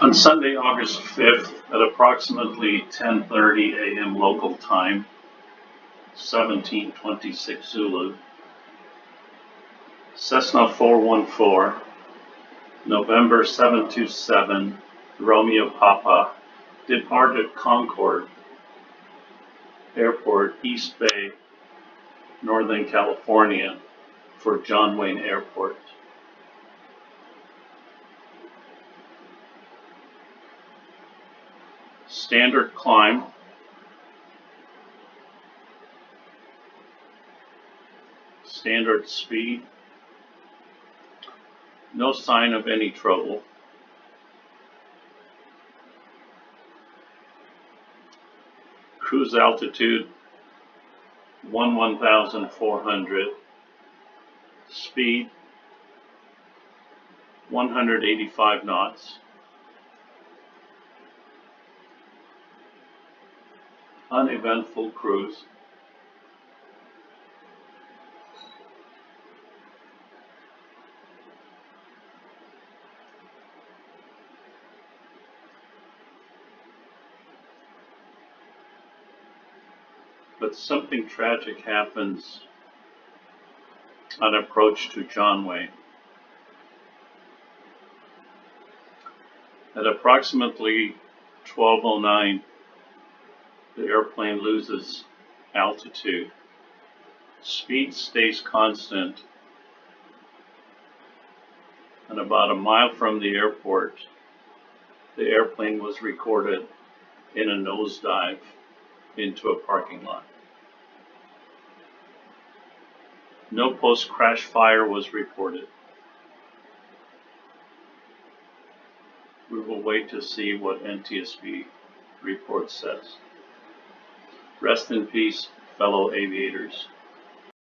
On Sunday, August 5th, at approximately 10:30 a.m. local time, 1726 Zulu, Cessna 414, November 727, Romeo Papa, departed Concord Airport, East Bay, Northern California, for John Wayne Airport. Standard climb, standard speed, no sign of any trouble. Cruise altitude 11,400, speed 185 knots. Uneventful cruise. But something tragic happens on approach to John Wayne. At approximately 12:09, the airplane loses altitude. Speed stays constant, and about a mile from the airport, the airplane was recorded in a nosedive into a parking lot. No post-crash fire was reported. We will wait to see what NTSB report says. Rest in peace, fellow aviators.